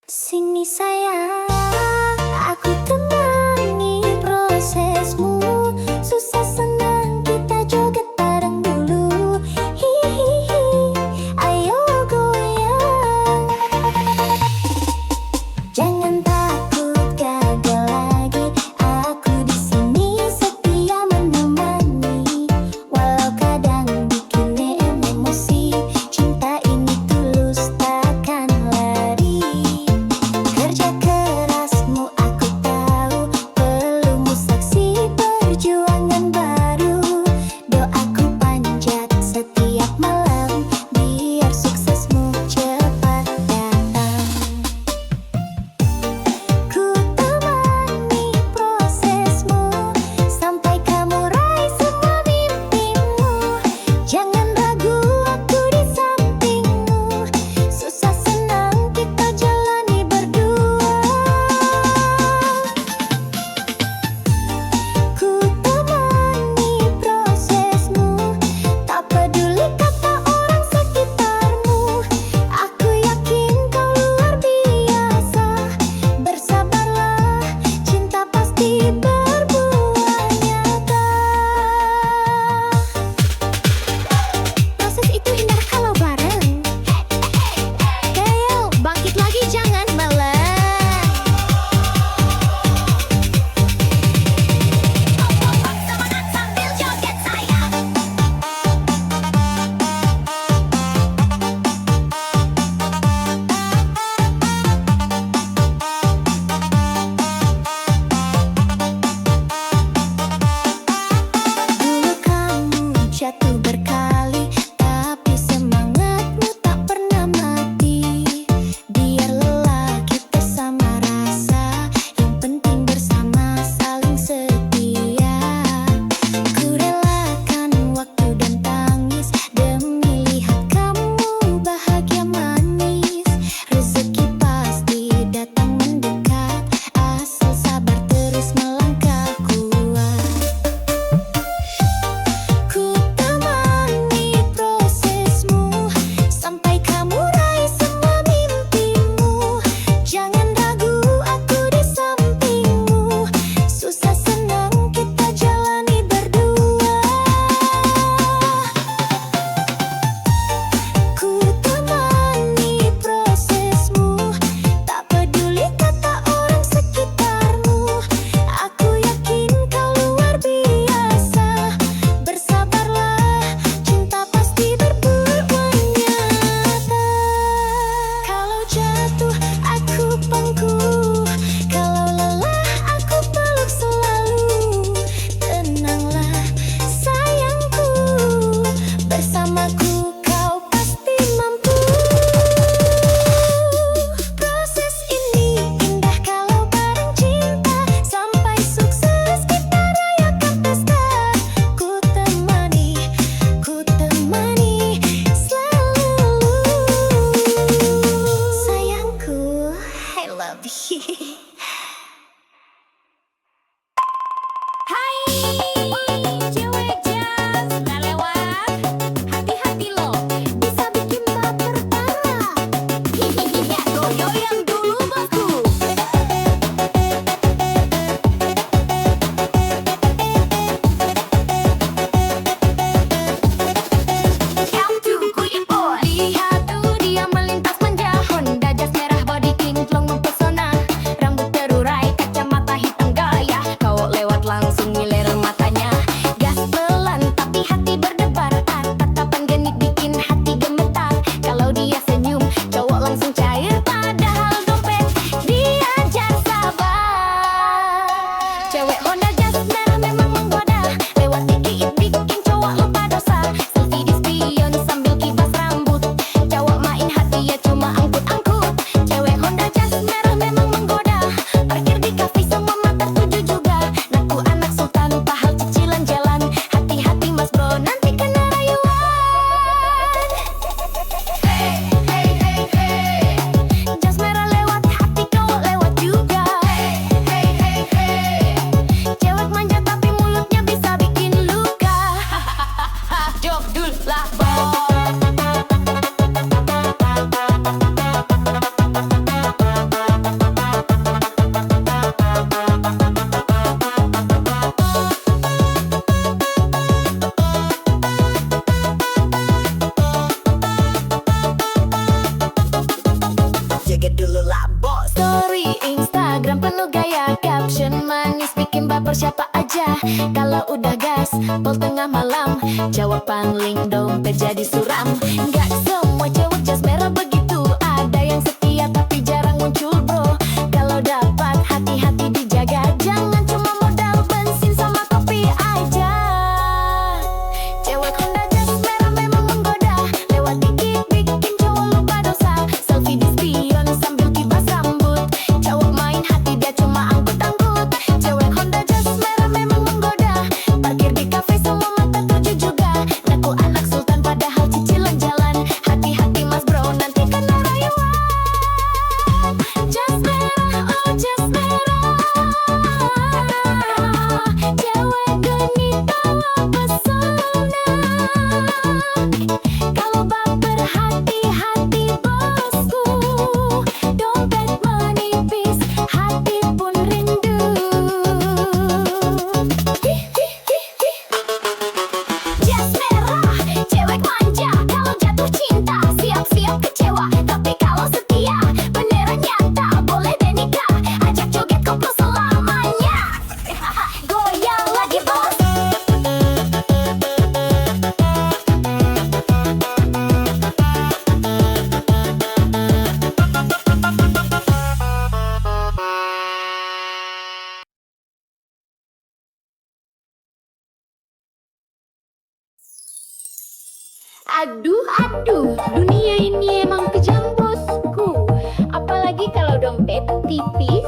Sini sayang, aku temani prosesmu. Susah senang kita joget bareng dulu. Hihihi, ayo goyang. Jangan takut gagal lagi, aku di sini setia menemani. Walau kadang bikin emosi, cinta ini tulus takkan lari. Kerja keras Cewek pangling dompet jadi suram. Gak semua cewek jas merah begitu. Ada yang setia tapi jarang muncul bro. Kalau dapat hati-hati dijaga. Jangan cuma modal bensin sama kopi aja. Cewek Honda jas merah memang menggoda. Lewat dikit bikin cowok lupa dosa. Selfie di spion sambil kibas rambut. Cowok main hati dia cuma angkut-angkut. Cewek Honda jas merah memang menggoda. Parkir di kafe semua mata tuju juga. Ngaku anak sultan padahal cicilan jalan. Hati-hati mas bro nanti kena rayuan. Jas merah, oh jas merah. Cewek genit bawa pesona. Kalau baper hati-hati bosku. Dompet menipis, hati pun rindu. Jas merah, cewek manja. Kalau jatuh cinta, siap-siap kecewa. Tapi kalau setia, beneran nyata. Boleh deh nikah, ajak joget koplo selamanya. Goyang lagi bos. Aduh, aduh, dunia ini emang kejam bosku. Apalagi kalau dompet tipis.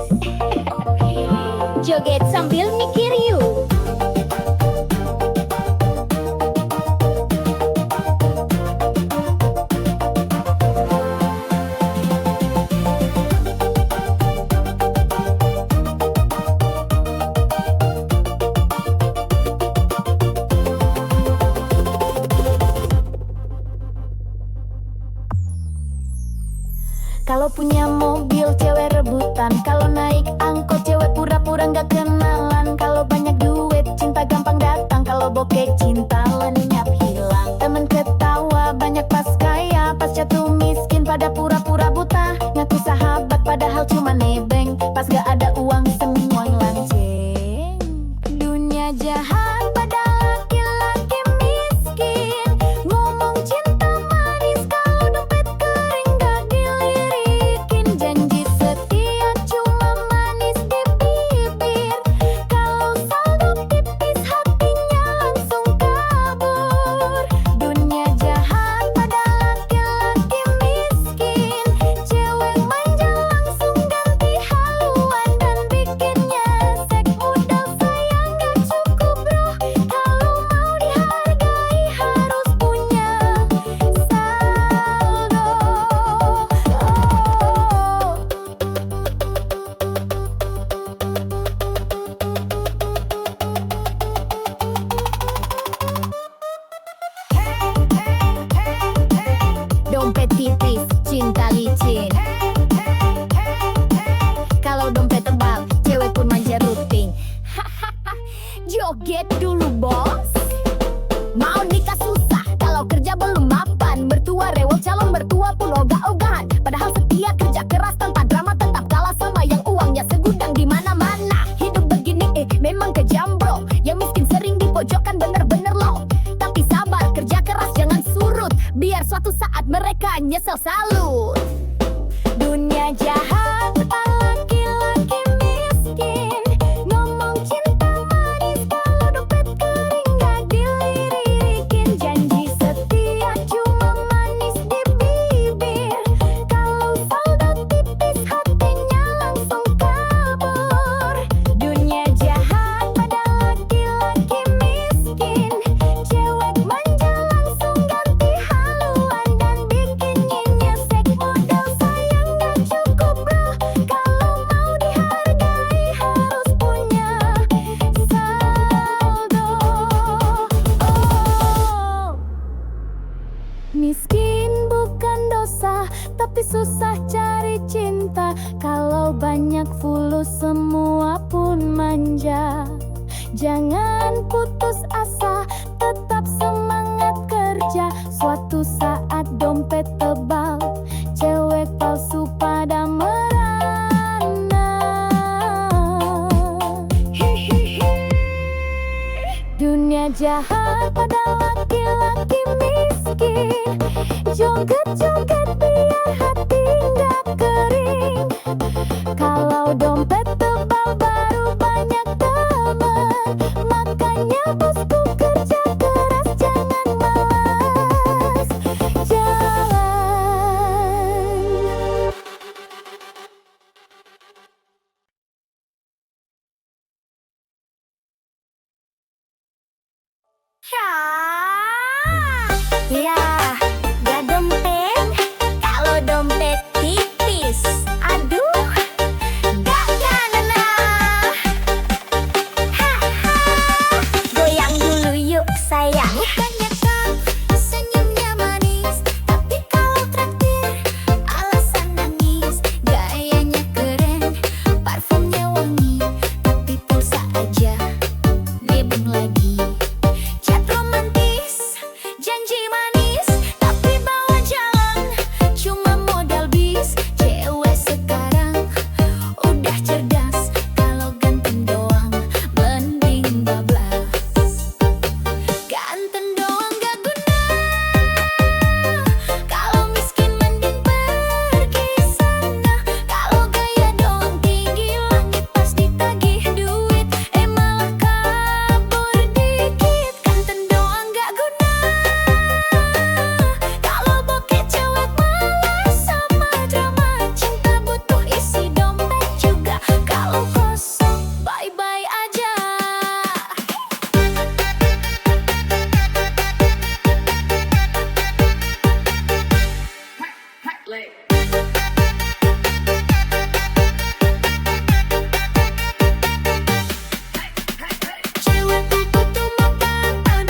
Joget sambil mikir yuk. Kalau punya mobil cewek rebutan. Kalau naik angkot cewek pura-pura gak kenalan. Kalau banyak duit cinta gampang datang. Kalau bokeh cinta lenyap hilang. Temen ketawa banyak pas kaya. Pas jatuh miskin pada pura-pura buta. Ngaku sahabat padahal cuma nebeng. Pas gak ada uang semua lanceng. Dunia jahat pada laki-laki miskin. Ngomong cinta manis kalau dompet kering gak dilirikin. Janji setia cuma manis di bibir. Kalau saldo tipis hatinya langsung kabur. Dunia jahat pada laki-laki miskin. Cewek manja langsung ganti haluan dan bikinnya sek. Modal sayang gak cukup bro. Kalau mau dihargai harus punya saldo. Dompet tipis, cinta licin. Kalau dompet tebal, cewek pun manja rutin. Joget dulu bos. Mau nikah susah, kalau kerja belum mapan. Mertua rewel, calon mertua pun ogah-ogahan. Padahal setia kerja keras tanpa drama. Tetap kalah sama yang uangnya segudang di mana-mana. Hidup begini memang kejam bro. Yang miskin sering dipojokkan bener-bener loh. Tapi sabar, kerja keras jangan surut. Biar suatu saat mereka nyesel salut. Dunia jahat laki-laki miskin. Ngomong cinta manis kalau dompet kering gak dilirikin. Janji setia cuma manis di bibir. Kalau saldo tipis hatinya langsung kabur. Dunia jahat pada laki-laki miskin. Cewek manja langsung ganti haluan dan bikinnya nyesek. Modal sayang gak cukup bro. Kalau mau dihargai harus punya saldo. Miskin bukan dosa, tapi susah cari cinta. Kalau banyak fulus semua pun manja. Jangan putus asa, tetap semangat kerja. Suatu saat dompet tebal, cewek palsu pada merana. Dunia jahat pada laki Joget-joget biar hati nggak kering. Kalau dompet tebal baru banyak teman. Makanya bosku kerja keras, jangan malas jalan. Ya, gak dompet. Kalau dompet tipis, aduh, gak kena. Haha, goyang dulu yuk sayang. Bukannya kau senyumnya manis, tapi kalau traktir alasan nangis. Gayanya keren, parfumnya wangi, tapi pulsa aja nebeng lagi. Chat romantis, janji manis, tapi bawa jalan cuma modal bis. Cewek sekarang udah cerdas, kalau ganteng doang mending bablas. Ganteng doang gak guna, kalau miskin mending pergi sana. Kalau gaya doang tinggi langit pas ditagih duit, malah kabur dikit. Ganteng doang gak guna, kalau bokeh cewek malas sama drama. Cinta butuh isi dompet juga, kalau kosong bye-bye aja. Cewekku butuh makan,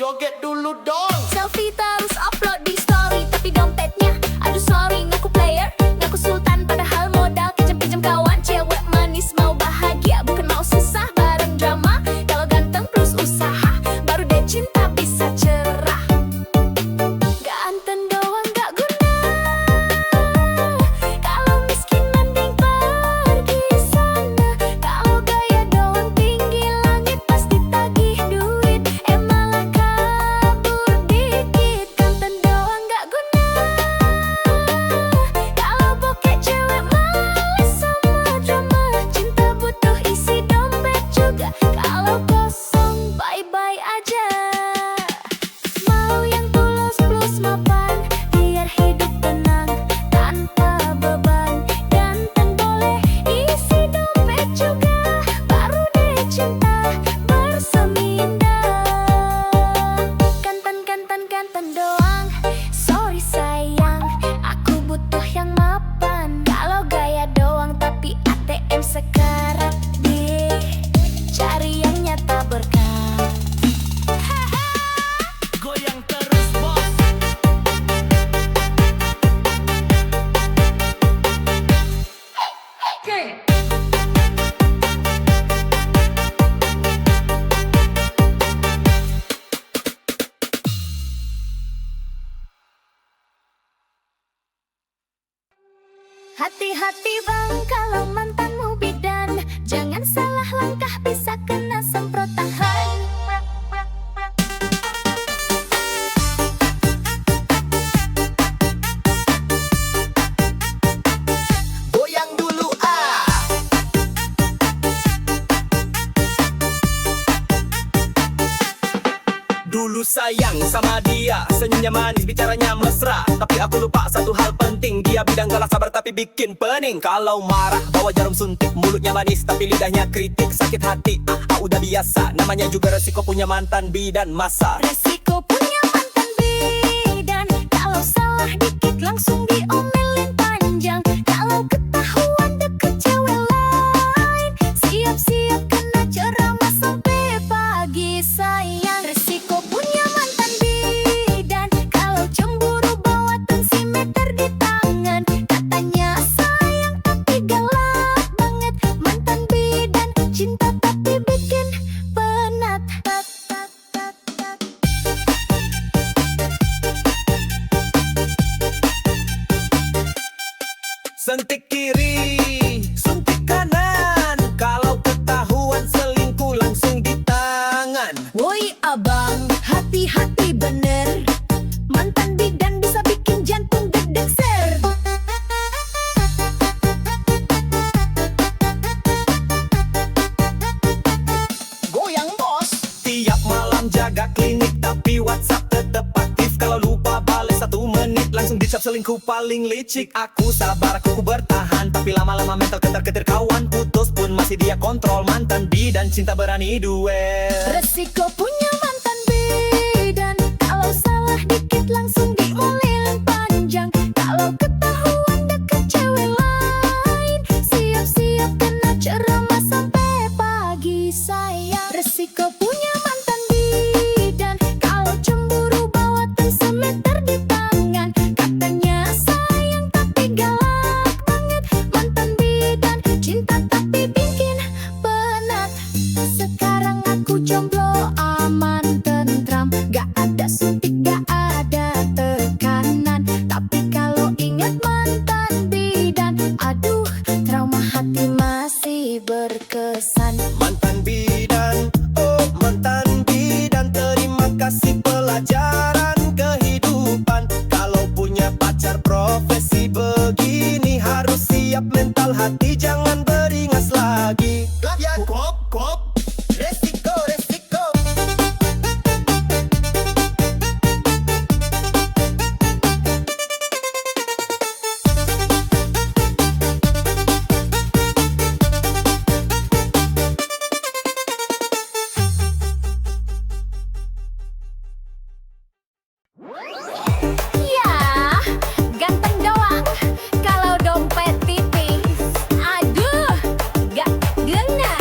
Joget dulu dong. selfie terus upload di story, tapi dompetnya aduh sorry, ngaku player, ngaku sultan, padahal modal kejam-kejam kawan. Cewek manis mau bahagia, bukan mau susah bareng drama. Kalau ganteng plus usaha, baru deh cinta bisa cerah. Ganteng doang gak guna, kalau miskin mending pergi sana. Kalau gaya doang tinggi langit pas ditagih duit, malah kabur dikit. Ganteng doang gak guna, kalau bokeh cewek malas sama drama. Cinta butuh isi dompet juga, kalau kosong bye-bye aja. Mau yang tulus plus mapan, biar hidup tenang tanpa beban. Ganteng boleh isi dompet juga, baru deh cinta bersemi-indah. Ganteng doang, sorry sayang, aku butuh yang mapan. Kalau gaya doang tapi ATM sekarat deh, cari yang nyata berkah. Goyang terus bos. Hati-hati bang, kalau mantanmu bidan, jangan salah langkah bisa kena semprotan. Goyang dulu ah. Dulu sayang sama dia, senyumnya manis, bicaranya mesra. Tapi aku lupa satu hal penting, dia bidang galak sabar tapi bikin pening. Kalau marah bawa jarum suntik, mulutnya manis tapi lidahnya kritik. Sakit hati, udah biasa, namanya juga resiko punya mantan bidan masa. Resiko punya mantan bidan, kalau salah dikit langsung diomelin panjang. Kalau ketahuan deket cewek lain, siap-siap kena ceramah sampai pagi sayang. Resiko punya mantan bidan, kalau cemburu bawa tensimeter di tangan. Katanya sayang tapi galak banget, mantan bidan cinta tapi bikin penat. Suntik kiri, suntik kanan. Kalau ketahuan selingkuh langsung di tangan. Woi abang, hati-hati bener. Mantan bidan bisa bikin jantung gedek ser. Goyang bos. Tiap malam jaga klinik tapi WhatsApp tetep aktif. Kalau lupa balik 1 menit langsung dicap selingkuh paling licik. Aku sabar, aku bertahan, tapi lama-lama mental ketar-ketir. Kawan putus pun masih dia kontrol. Mantan bidan cinta berani duel. Resiko punya mantan bidan, kalau salah dikit langsung diulil panjang. Kalau ketahuan deket cewek lain, siap-siap kena ceramah sampai pagi sayang. Resiko punya mantan bidan, kalau cemburu bawa tensimeter di tangan. Katanya sayang tapi galak banget. Mantan bidan cinta tapi bikin penat. Sekarang aku jomblo aman tentram, gak ada suntik, gak ada tekanan. Tapi kalau ingat mantan bidan, aduh trauma hati masih berkesan. Mantan bidan, oh mantan bidan, terima kasih pelajaran kehidupan. Kalau punya pacar profesi begini harus siap mental hati, jangan beringas lagi. Ya kop kop, resiko resiko. Ya, ganteng doang kalau dompet tipis. Aduh, gak guna.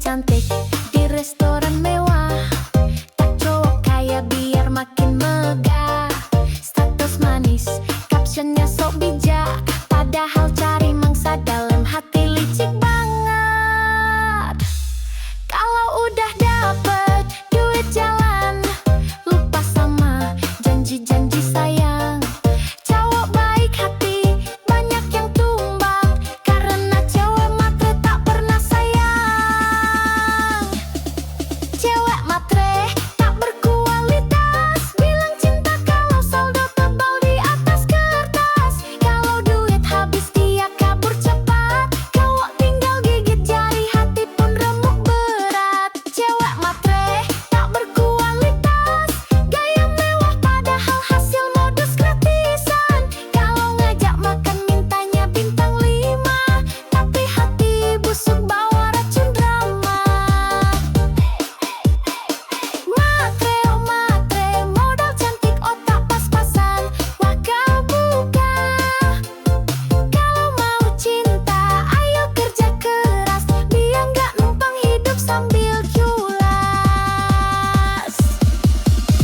cantik di restoran mewah. Tak cowok kaya biar makin megah. Status manis, captionnya sok bijak. Padahal cari mangsa dalam hati licik banget. Kalau udah dapet duit jalan, lupa sama janji-janji sayang. Cowok baik hati, banyak yang tumbang. Karena cewek matre tak pernah sayang. Cewek matre tak berkualitas, bilang cinta kalau saldo tebal di atas kertas. Kalau duit habis dia kabur cepat, cowok tinggal gigit jari, hati pun remuk berat. Cewek matre tak berkualitas, gaya mewah padahal hasil modus gratisan. Kalau ngajak makan mintanya bintang 5, tapi hati busuk bawa racun drama. Matre, oh matre, modal cantik otak pas-pasan. Wah kau buka. Kalau mau cinta, ayo kerja keras, biar nggak numpang hidup sambil culas.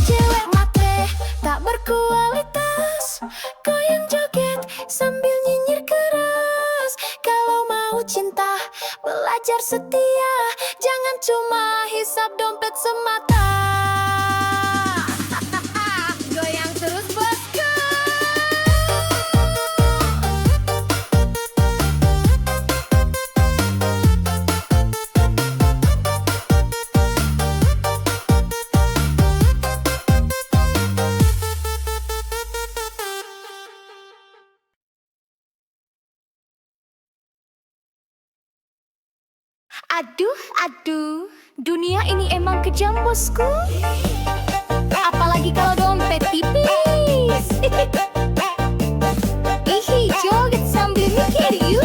Cewek matre tak berkualitas, goyang joget sambil nyinyir keras. Kalau mau cinta, belajar setia, jangan cuma hisap dompet semata. Goyang terus bosku. Aduh, aduh, dunia ini emang kejam bosku. Apalagi kalau dompet tipis. Ih, joget sambil mikir yuk.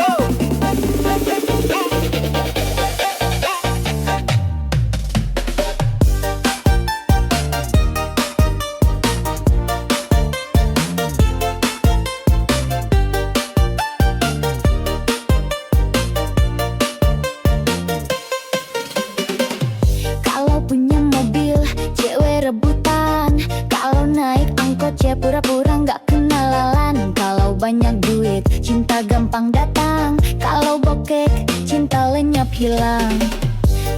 Kalau punya mobil, cewek rebutan. Kalau naik angkot, cewek pura-pura nggak kenalan. Kalau banyak duit, cinta gampang datang. Kalau bokek, cinta lenyap hilang.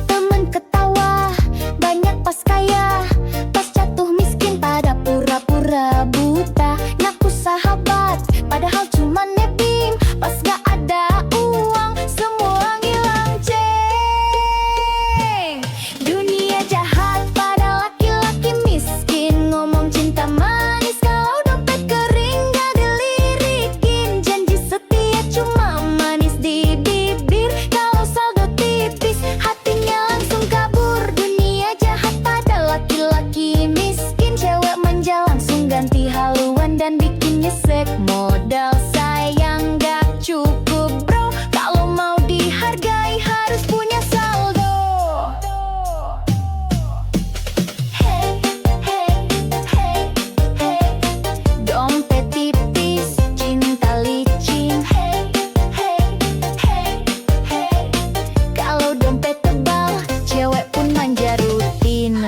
Temen ketawa, banyak pas kaya. Pas jatuh miskin, pada pura-pura buta. Ngaku sahabat, padahal cuma nebeng. Pas gak ada uang, semua ngilang ceng. Dunia jahat pada laki-laki miskin. Ngomong cinta manis, kalau dompet kering gak dilirikin. Janji setia cuma manis di bibir. Kalau saldo tipis, hatinya langsung kabur. Dunia jahat pada laki-laki miskin. Cewek manja langsung ganti haluan dan bikin nyesek. Modal sayang gak cukup bro, kalau mau dihargai harus punya saldo. Hey, hey, hey, hey, dompet tipis, cinta licin. Hey, hey, hey, hey, kalau dompet tebal, cewek pun manja rutin.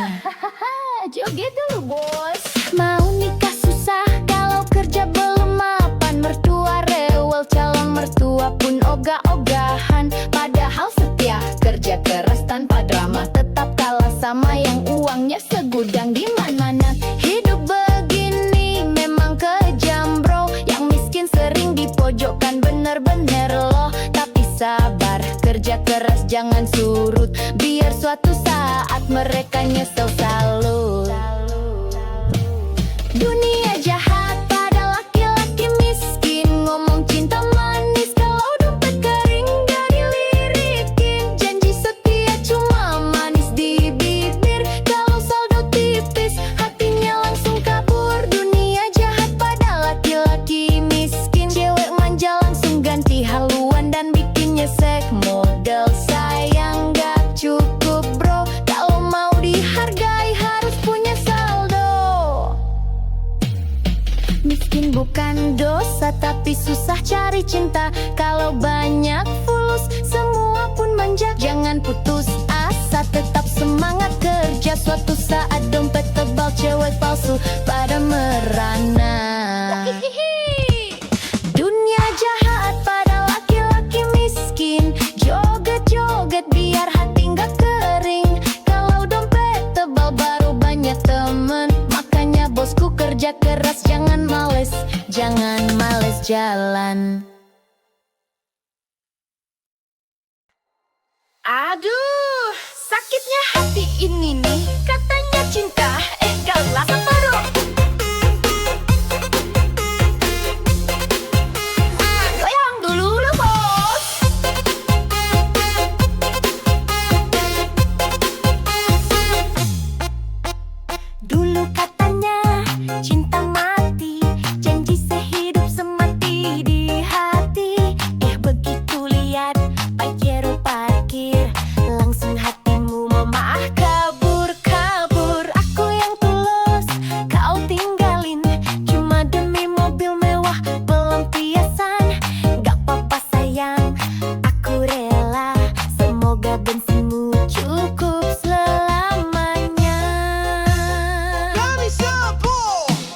Joget dulu bos. Mau nikah susah, kalau kerja belum mapan. Mertua rewel, calon mertua pun ogah-ogahan. Padahal setia, kerja keras tanpa drama. Tetap kalah sama yang uangnya segudang di mana-mana. Hidup begini memang kejam bro. Yang miskin sering dipojokkan, bener-bener loh. Tapi sabar, kerja keras jangan surut, biar suatu saat mereka nyesel salut. Dunia jahat pada laki-laki miskin. Ngomong cinta manis, kalau dompet kering gak dilirikin. Janji setia cuma manis di bibir. Kalau saldo tipis, hatinya langsung kabur. Dunia jahat pada laki-laki miskin. Cewek manja langsung ganti haluan dan bikin nyesek. Modal sayang gak cukup bro, kalau mau dihargai harus punya saldo. Miskin bukan dosa, tapi susah cari cinta. Kalau banyak fulus, semua pun manja. Jangan putus asa, tetap semangat kerja. Suatu saat dompet tebal cewek palsu pada merana. Dunia jahat pada laki-laki miskin, joget-joget biar hati nggak kering. Kalau dompet tebal baru banyak temen, makanya bosku kerja keras, jangan males jalan. Aduh, sakitnya hati ini nih, katanya cinta, galas baru. Goyang dulu lah bos. Dulu katanya cinta mati, janji sehidup semati di hati. Begitu lihat Pajero parkir, langsung hatimu memah kabur-kabur. Aku yang tulus, kau tinggalin, cuma demi mobil mewah pelampiasan. Gak apa-apa sayang, aku rela, semoga bensinmu cukup selamanya.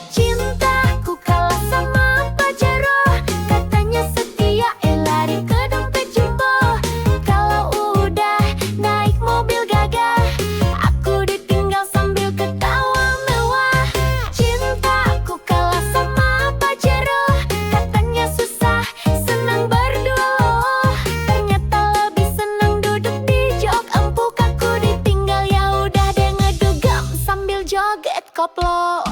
Cintaku kalah sama Pajero, katanya setia, lari ke dompet jumbo. Kalau udah naik mobil gagah, aku ditinggal sambil ketawa mewah. Cintaku kalah sama Pajero, katanya susah, senang berdua. Ternyata lebih senang duduk di jok empuk. Aku ditinggal, ya udah deh ngedugem sambil joget koplo.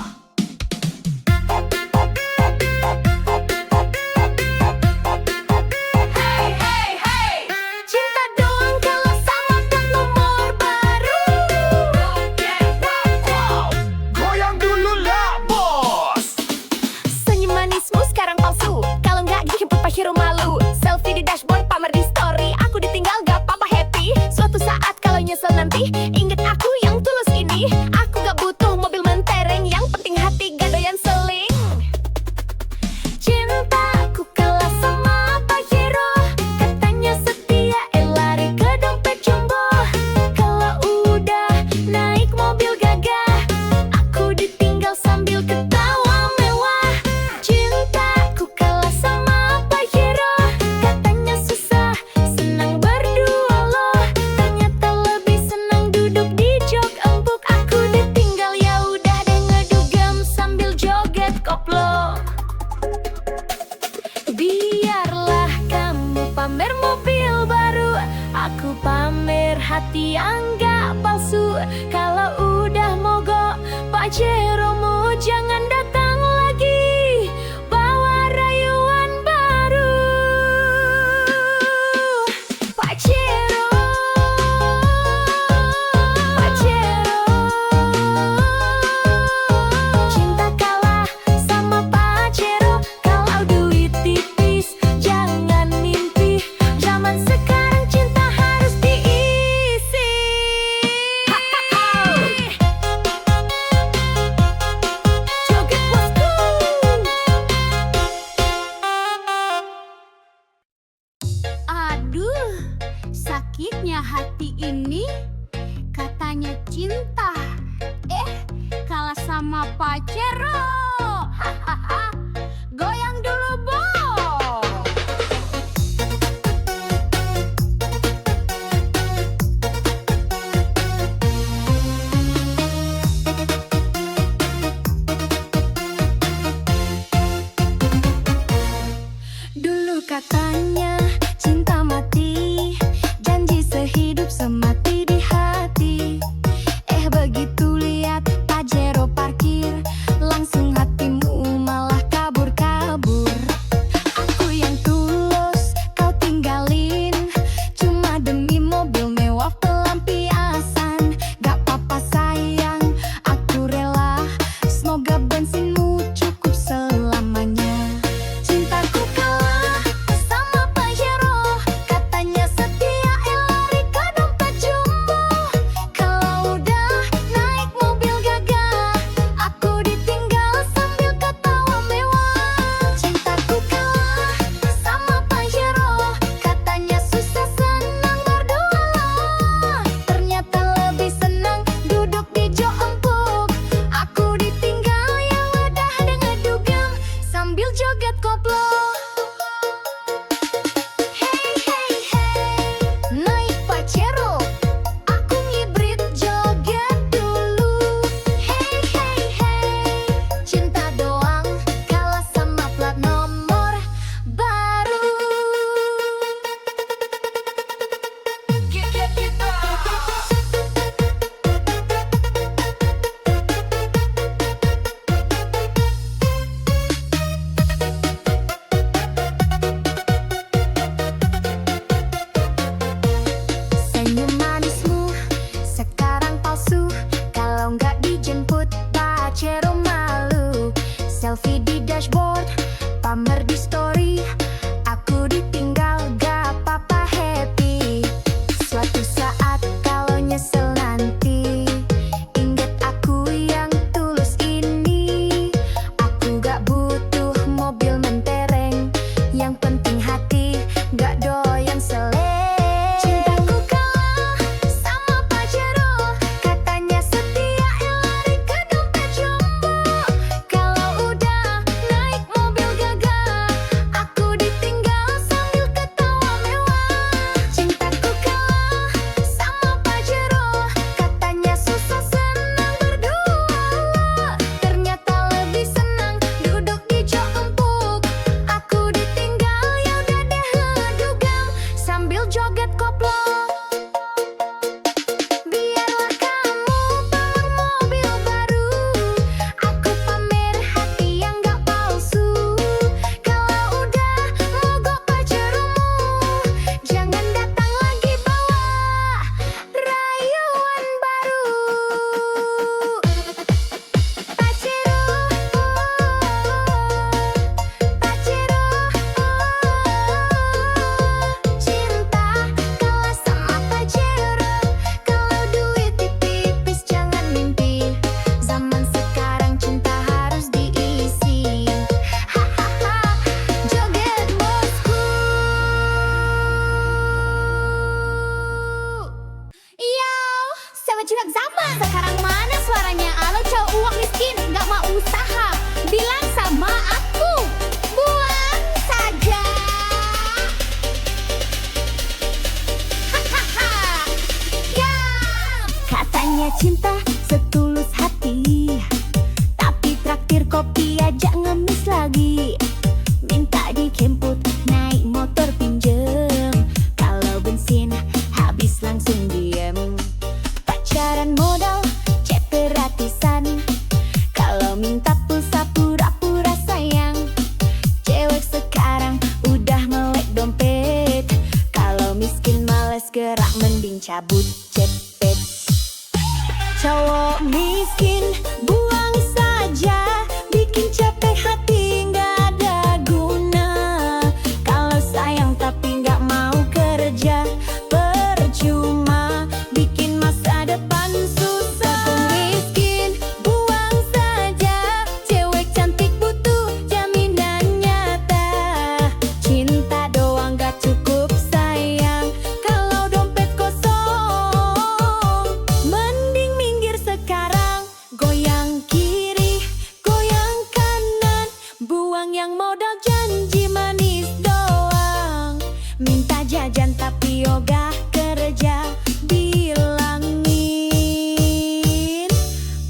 Cinta doang kalau sama plat nomor baru. Goyang dulu lah bos. Senyum manismu sekarang palsu, kalau nggak dijemput Pajero malu. Selfie di dashboard, pamer di story, aku ditinggal gak apa-apa happy. Suatu saat kalau nyesel nanti, inget aku yang tulus ini. Aku gak butuh mobil mentereng, yang penting hati gak doyan seling. Cintaku kalah sama Pajero, katanya setia, lari ke dompet jumbo. Kalau udah naik mobil gagah, aku ditinggal sambil ketawa mewah. Cintaku kalah sama Pajero, katanya susah, senang berdua loh. Ternyata lebih senang duduk di jok empuk. Aku ditinggal, ya udah deh ngedugem sambil joget koplo. Biarlah kamu pamer mobil baru, aku pamer hati yang gak palsu. Kalau udah mogok Pajeromu, jangan datang lagi bawa rayuan baru. Pajero, Pajero, cinta kalah sama Pajero. Kalau duit tipis jangan mimpi, zaman sekarang cinta harus diisi. Joget bosku. Aduh, sakitnya hati ini, katanya cinta, kalah sama Pajero. Hahaha, goyang dulu bos. Dulu katanya cinta mati, janji sehidup semati di hati. Begitu lihat Pajero parkir, langsung hatimu malah joget koplo. Hey hey hey, naik Pajero, aku ngibrit joget dulu. Hey hey hey, cinta doang kalah sama plat nomor baru. Senyum manismu sekarang palsu, kalau nggak dijemput Pajero malu. Selfie di dashboard, pamer di story, aku ditinggal gak apa-apa happy. Suatu saat kalau nyesel nanti, ingat aku yang tulus ini. Aku gak butuh mobil mentereng, yang penting hati gak doyan seleng. Cintaku kalah sama Pajero, katanya setia lari ke dompet jombo. Kalau udah naik mobil gagah, aku ditinggal sambil ketawa mewah. Cintaku kalah sama Pajero, katanya susah senang berdua. Ternyata lebih senang duduk di jok empuk. Aku ditinggal ya udah deh ngedugem sambil joget koplo. Biarlah kamu bawa mobil baru, aku pamer hati yang gak palsu. Kalau udah mogok Pajeromu, jangan datang lagi bawa rayuan baru. Pajero, Pajero, cinta kalah sama Pajero. Kalau duit tipis jangan mimpi, zaman sekarang cinta harus diisi. Hahaha, joget bosku. Yo, sama cuek zaman sekarang mana suaranya? Alo cowok uang miskin nggak mau usaha, bilang sama aku buang saja. Hahaha, ya. Katanya cinta setulus hati, tapi traktir kopi aja ngemis lagi. Minta dijemput naik motor pinjem, kalau bensin habis langsung diem. Pacaran modal chat gratisan, kalau minta pulsa pura-pura sayang. Cewek sekarang udah melek dompet, kalau miskin males gerak mending cabut cepet. Cowok miskin buang saja, bikin capek hati nggak ada guna. Kalau sayang tapi nggak mau kerja, percuma bikin masa depan susah. Miskin buang saja, cewek cantik butuh jaminan nyata. Cinta doang gak cukup sayang, kalau dompet kosong. Mending minggir sekarang, goyang kiri, goyang kanan, buang yang modal janji manis doang. Minta jajan tapi ogah kerja, bilangin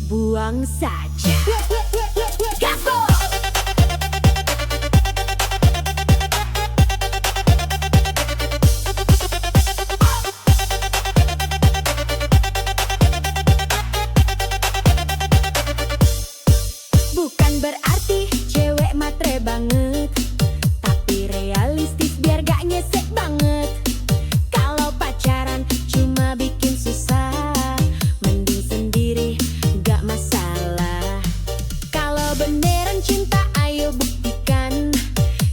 buang saja. Gaspol! Bukan berarti cewek matre banget, tapi realistis biar gak nyesek banget. Kalau pacaran cuma bikin susah, mending sendiri gak masalah. Kalau beneran cinta ayo buktikan,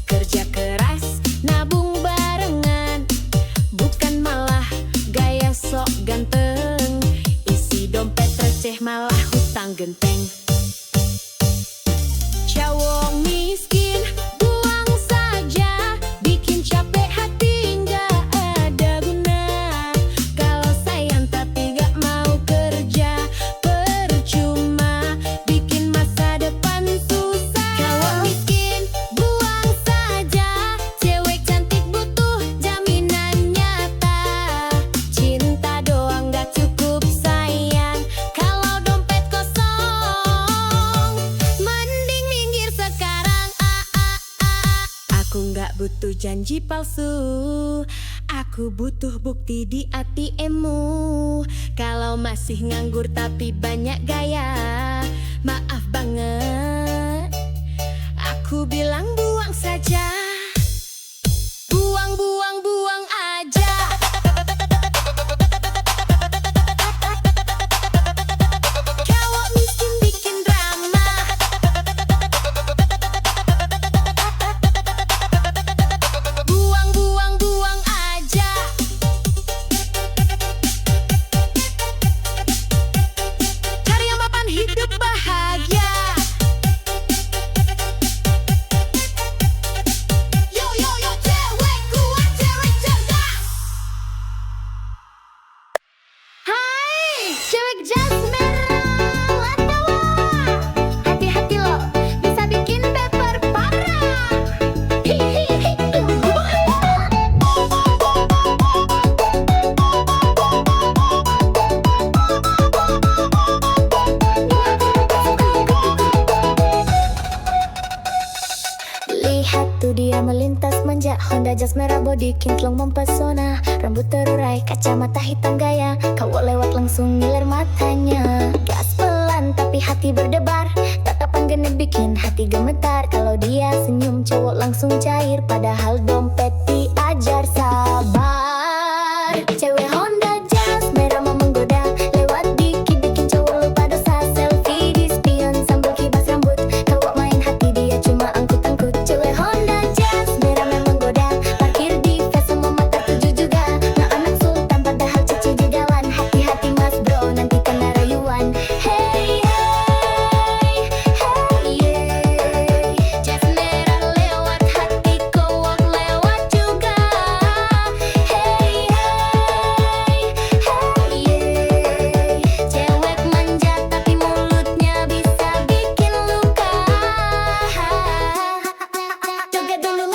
kerja keras nabung barengan, bukan malah gaya sok ganteng, isi dompet receh malah hutang genteng. Cowok miskin buang saja, bikin capek hati nggak ada guna. Kalau sayang tapi nggak mau kerja, percuma bikin masa depan susah. Cowok miskin buang gak butuh janji palsu, aku butuh bukti di ATM-mu. Kalau masih nganggur tapi banyak gaya, maaf banget, aku bilang buang saja. Buang, buang, buang aja. Cowok miskin bikin drama, buang, buang, buang aja. Cari yang mapan hidup bahagia. Yo, yo, yo, cewek kuat, cewek cerdas. Hai, cewek jas merah, latawa. Hati-hati lo, bisa bikin baper parah. Hihihi. Lihat tuh dia melintas manja, Honda jas merah body kinclong mempesona, rambut terurai, kacamata hitam gaya, cowok lewat langsung ngiler matanya. Gas pelan tapi hati berdebar, tatapan genit bikin hati gemetar. Kalau dia senyum cowok langsung cair, padahal dompet diajar sabar. Cewek Honda jas merah mau menggoda, lewat dikit bikin cowok lupa dosa. Selfie di spion sambil kibas rambut, cowok main hati dia cuma angkut-angkut. Cewek Honda jas merah memang menggoda, parkir di face semua mata tuju juga. Nggak anak sultan padahal cici di jalan, hati-hati mas bro nanti kena rayuan. Hey hey hey yeah, jas merah lewat hati cowok lewat juga. Hey hey hey yeah, cewek manja tapi mulutnya bisa bikin luka. Joget dulu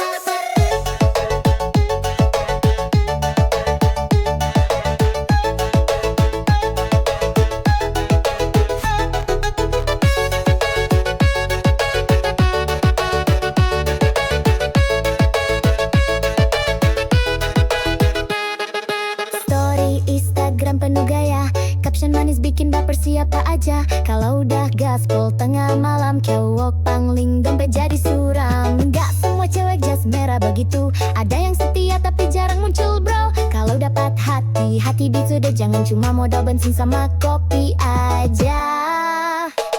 Story Instagram penuh gaya, caption manis bikin baper siapa aja. Kalau udah gaspol tengah malam, cowok pangling dompet jadi suram. Gak semua cewek jas merah begitu, ada yang setia tapi jarang muncul bro. Kalau dapat hati, hati disudah, jangan cuma modal bensin sama kopi aja.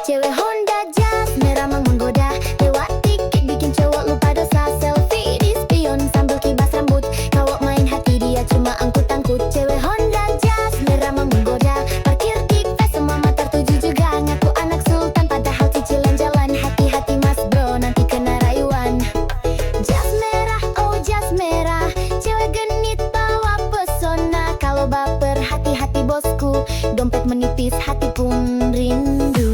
Cewek Honda jas merah mang menggoda, lewat dikit bikin cowok lupa dosa. Selfie di spion sambil kibas rambut, cowok main hati dia cuma angkut-angkut. Cewek Honda jas merah mang menggoda, parkir di face semua mata tuju juga. Ngaku anak sultan padahal cicilan jalan, hati-hati mas bro nanti kena rayuan. Jas merah, oh jas merah, cewek genit bawa pesona. Kalau baper hati-hati bosku, dompet menipis hati pun rindu.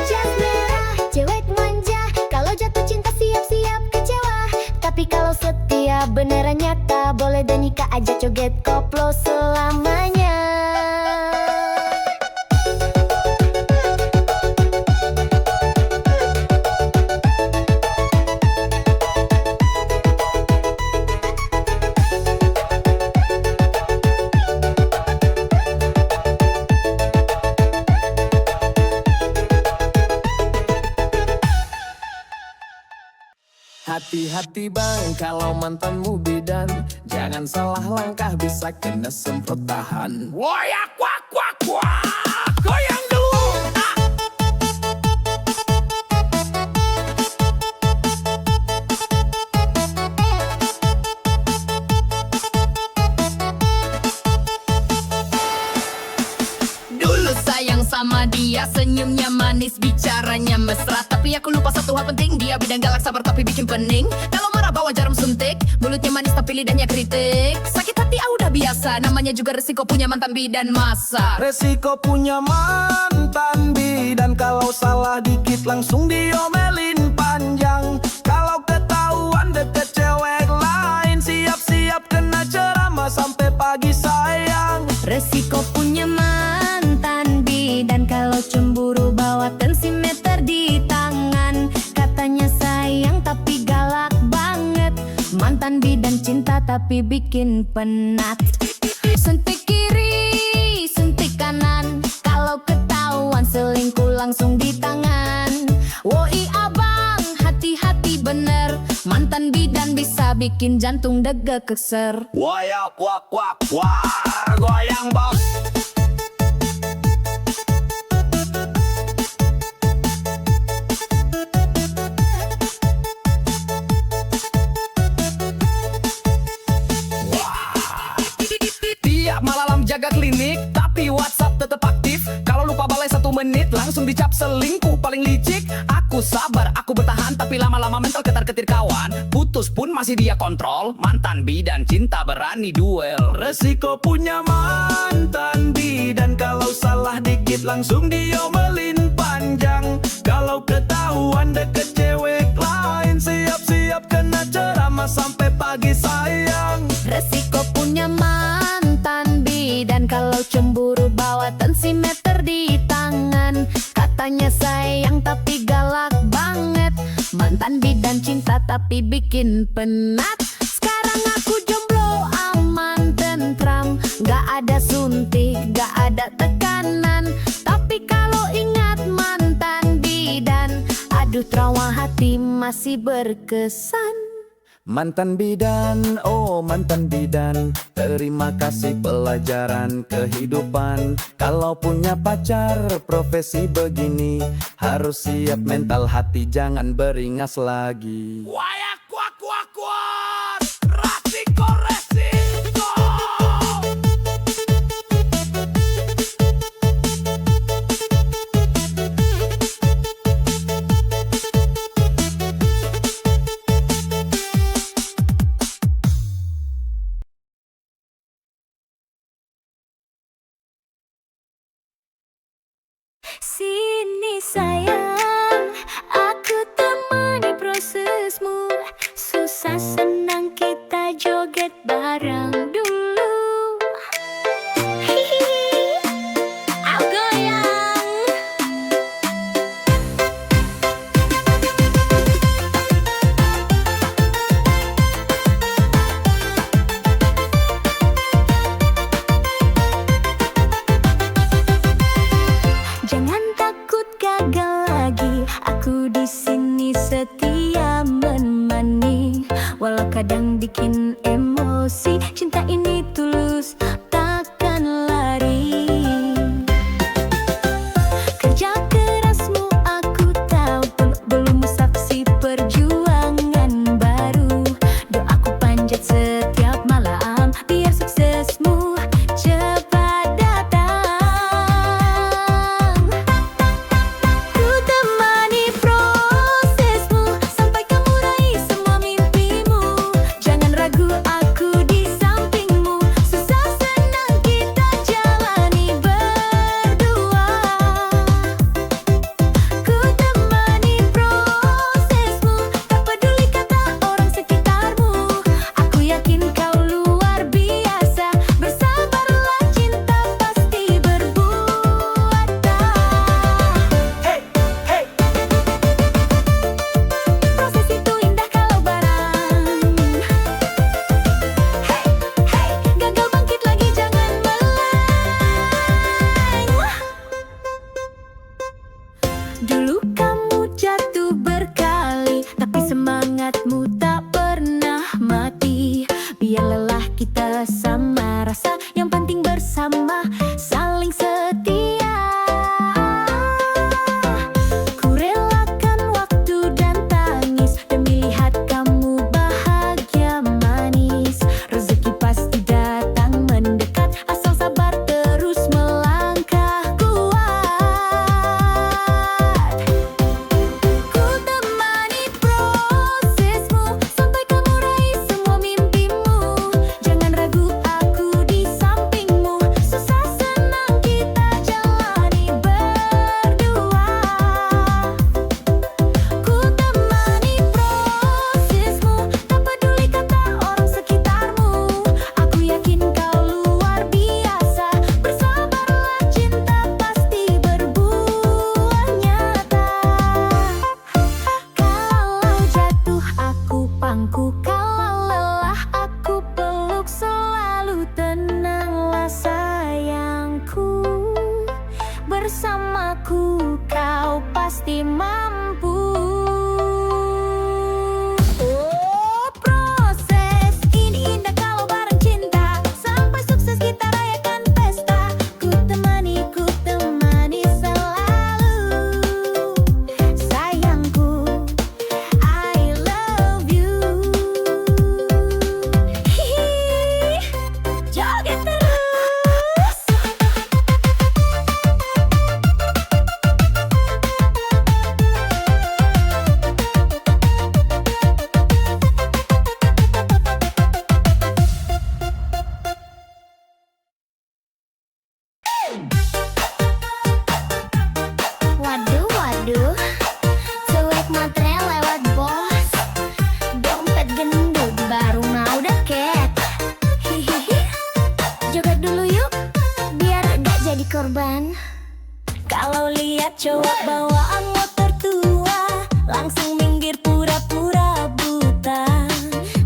Jas merah, cewek manja, kalau jatuh cinta siap-siap kecewa. Tapi kalau setia beneran nyata, boleh dan nikah aja joget koplo selamanya. Hati-hati bang kalau mantanmu bidan, jangan salah langkah bisa kena semprot tahan. Woyak wak wak wak, goyang dulu. Dulu sayang sama dia, senyumnya manis, bicaranya mesra. Tapi aku lupa satu hal penting, dia bidang galak sabar tapi bikin pening. Kalau marah bawa jarum suntik, mulutnya manis tapi lidahnya kritik. Sakit hati udah biasa, namanya juga resiko punya mantan bidan masa. Resiko punya mantan bidan, kalau salah dikit langsung diomelin panjang. Kalau ketahuan deket cewek lain, siap-siap kena ceramah sampai pagi sayang. Resiko punya mantan bidan, kalau cemburu bawa tensimeter di tangan. Katanya sayang tapi galak banget, mantan bidan cinta tapi bikin penat. Suntik kiri, suntik kanan, kalau ketahuan selingkuh langsung di tangan. Woi abang, hati-hati bener, mantan bidan bisa bikin jantung dege keser. Wayak wak wak war, goyang bos. Tiap malam jaga klinik, tapi WhatsApp tetap aktif. Kalau lupa balai 1 menit, langsung dicap selingkuh paling licik. Aku sabar, aku bertahan, tapi lama-lama mental ketar-ketir kawan. Putus pun masih dia kontrol, mantan bidan cinta berani duel. Resiko punya mantan bidan, kalau salah dikit langsung diomelin panjang. Kalau ketahuan deket cewek lain, siap-siap kena ceramah sampai pagi sayang. Resiko punya mantan bidan, kalau cemburu bawa tensimeter di tangan. Katanya sayang tapi galak banget, mantan bidan cinta tapi bikin penat. Sekarang aku jomblo aman tentram, gak ada suntik, gak ada tekanan. Tapi kalau ingat mantan bidan, aduh trauma hati masih berkesan. Mantan bidan, oh mantan bidan, terima kasih pelajaran kehidupan. Kalau punya pacar profesi begini, harus siap mental hati, jangan beringas lagi. Wayak kuak kuak kuak, resiko resiko. Sini sayang, aku temani prosesmu. Susah senang kita joget bareng dulu. Hihi, aku goyang. Jangan takut gagal lagi, aku di sini setia menemani. Walau kadang bikin emosi, cinta ini tulus, takkan lari. Kerja kerasmu aku tahu, belum saksi perjuangan baru. Doaku panjat setiap malam, biar suksesmu cepat datang. Ku temani prosesmu sampai kamu raih semua mimpimu. Jangan ragu, aku di sampingmu. Susah senang kita jalani berdua. Ku temani prosesmu, tak peduli kata orang sekitarmu. Aku yakin kau luar biasa, bersabarlah, cinta pasti berbuah. Hey, hey. Proses itu indah kalau barang. Hey, hey, gagal bangkit lagi, jangan meleng. Dulu kamu jatuh berkali, tapi semangatmu tak pernah mati. Biar lelah kita sama rasa, yang penting bersama, saling setia. Ku relakan waktu dan tangis demi lihat kamu bahagia manis. Rezeki pasti datang mendekat, asal sabar terus melangkah kuat. pasti mampu. Oh, proses ini indah kalau bareng cinta. Sampai sukses kita rayakan pesta. Ku temani selalu. Sayangku, I love you. Hihi, joget terus. Waduh, waduh, cuek matre lewat bos. Dompet gendut baru mau deket. Hihihi, joget dulu yuk, biar gak jadi korban. Kalau lihat cowok bawaan motor tua, langsung minggir pura-pura buta.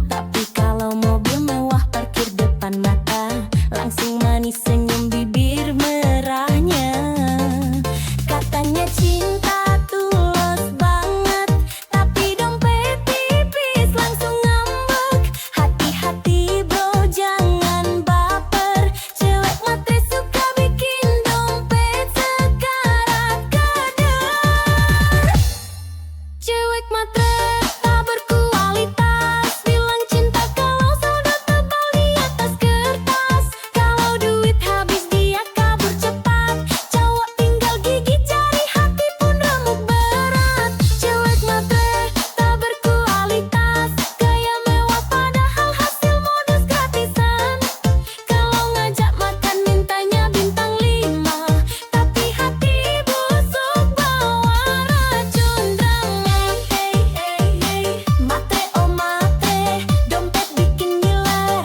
Tapi kalau mobil mewah parkir depan mata, langsung manis senyum bibir merahnya. Katanya cinta tulus banget, tapi dompet tipis langsung ngambek. Hati-hati bro, jangan baper. Cewek matre suka bikin dompet sekarat kadar. Cewek matre tak berkualitas, bilang cinta kalau saldo tebal di atas kertas. Kalau duit habis dia kabur cepat, cowok tinggal gigit jari, hati pun remuk berat. Cewek matre tak berkualitas, gaya mewah padahal hasil modus gratisan. Kalau ngajak makan mintanya bintang 5, tapi hati busuk bawa racun drama. Hey hey hey, matre oh matre, dompet bikin ngiler.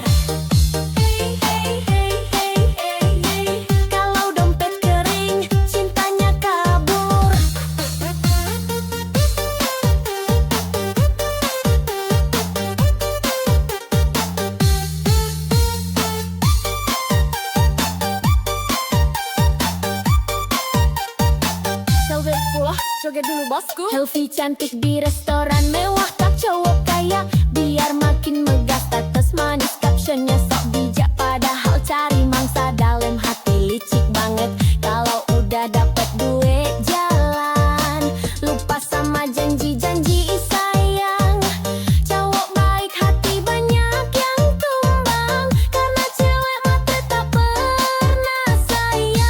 Hey hey hey hey hey hey, kalau dompet kering cintanya kabur. Joget pula, joget dulu bosku. Helvi cantik di restoran mewah, tak cowok kaya biar makin megah. Status manis, captionnya sok bijak, padahal cari mangsa dalam hati licik banget. Kalau udah dapet duit jalan, lupa sama janji-janji sayang. Cowok baik hati banyak yang tumbang, karena cewek matre tak pernah sayang.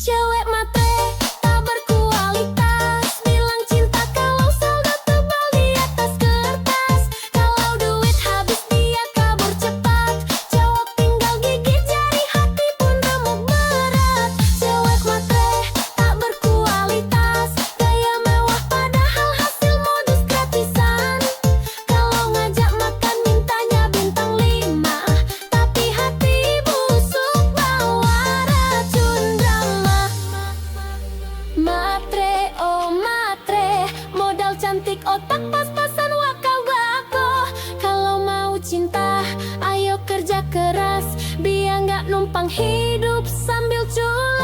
Cewek matre tak berkualitas, bilang cinta kalau saldo tebal di atas kertas. Kalau duit habis dia kabur cepat, cowok tinggal gigit jari, hati pun remuk berat. Cewek matre tak berkualitas, gaya mewah padahal hasil modus gratisan. Kalau ngajak makan mintanya bintang 5, tapi hati busuk bawa racun drama. Matre oh matre, modal cantik otak pas-pasan wakau bako. Kalau mau cinta ayo kerja keras, biar nggak numpang hidup sambil culas.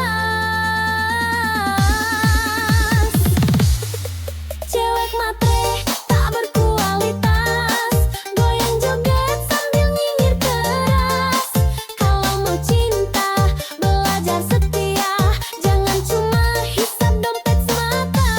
Cewek matre tak berkualitas, goyang joget sambil nyinyir keras. Kalau mau cinta belajar setia, jangan cuma hisap dompet semata.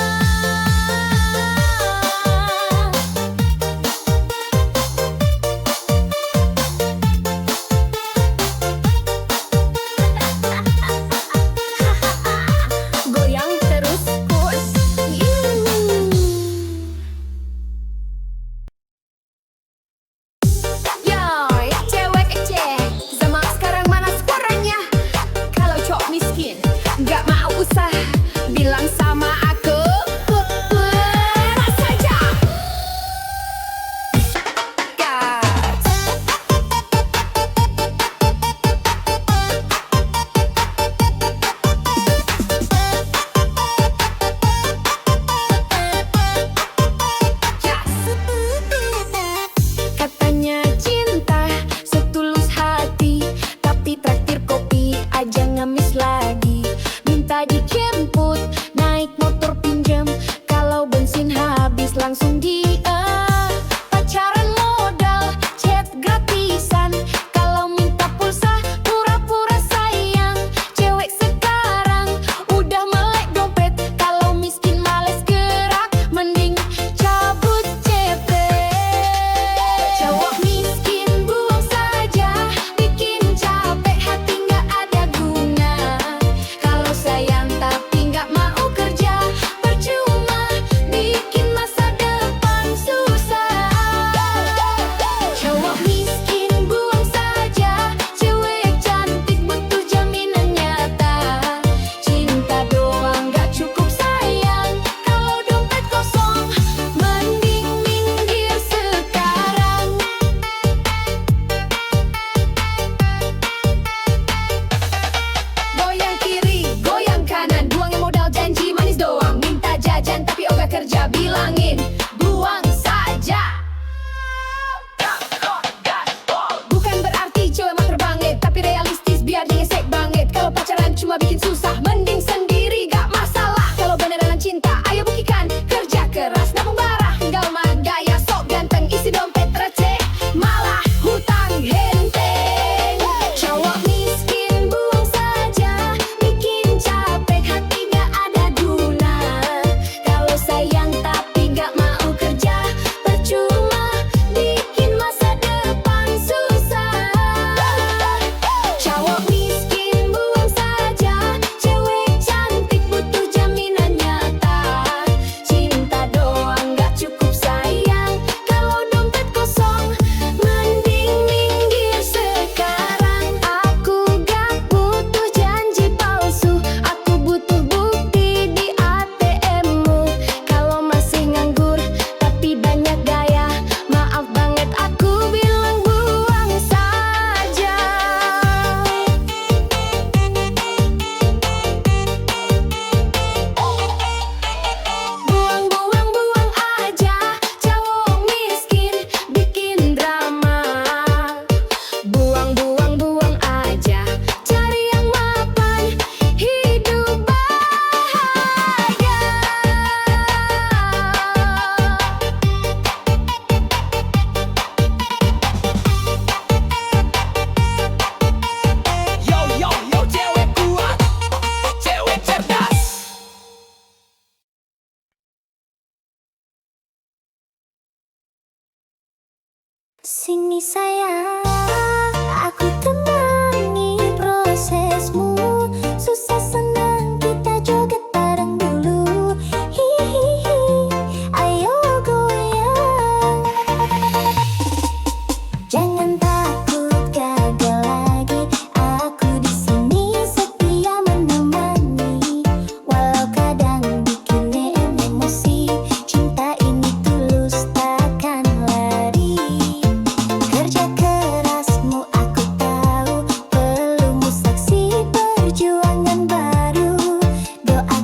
Goyang terus kurs. Yo, ya cewek eceh, zaman sekarang mana suaranya? Kalau cowok miskin, nggak mau usah bilang sama aku. Berat saja. Gas. Katanya cinta setulus hati, tapi traktir kopi aja ngemis lagi. Minta dijemput Sini sayang, aku temani prosesmu. Susah senang kita joget bareng dulu. Hihihi, ayo goyang. Jangan takut gagal lagi, aku di sini setia menemani. Walau kadang bikin emosi, cinta ini tulus takkan lari. Kerja kerasmu aku tahu, pelumu saksi perjuangan baru. Doa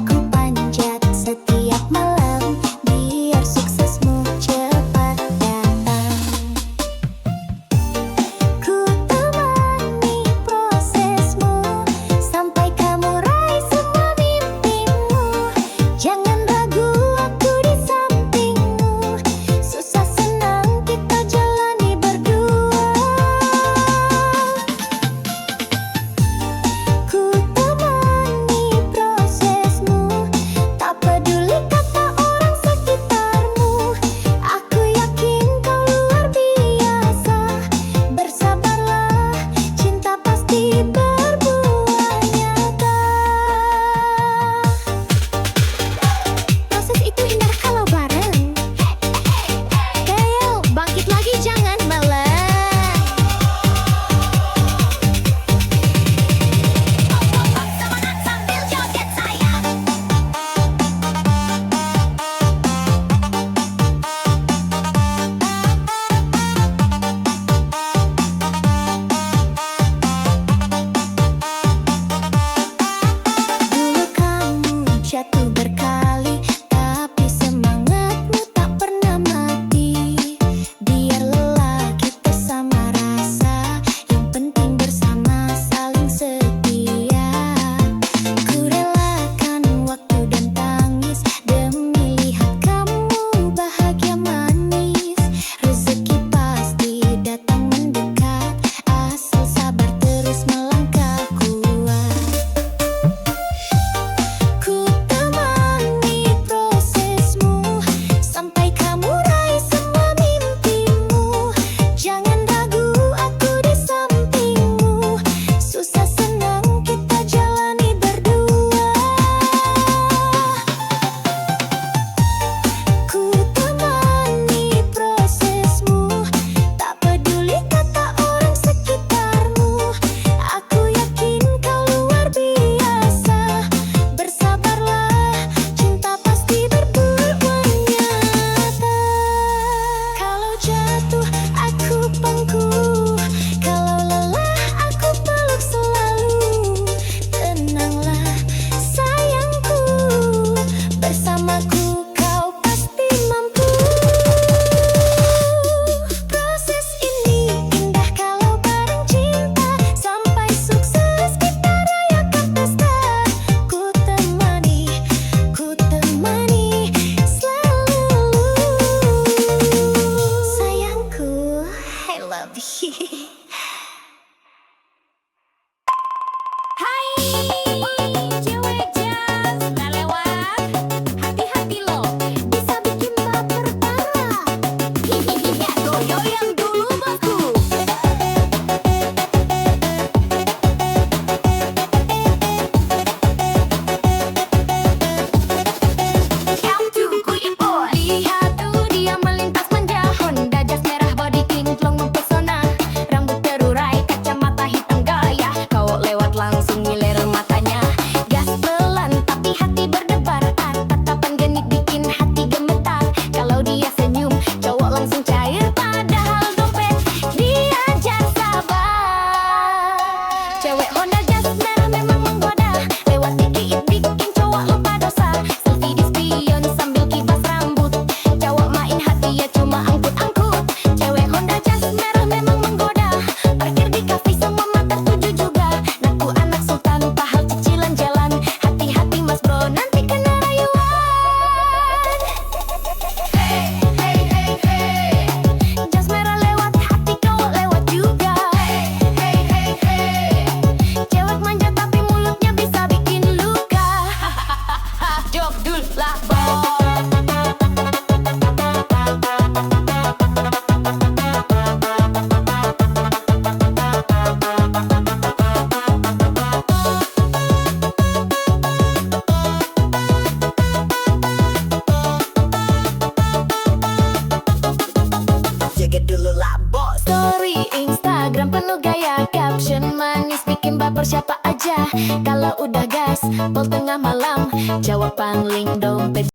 Pol tengah malam, jawaban link dompet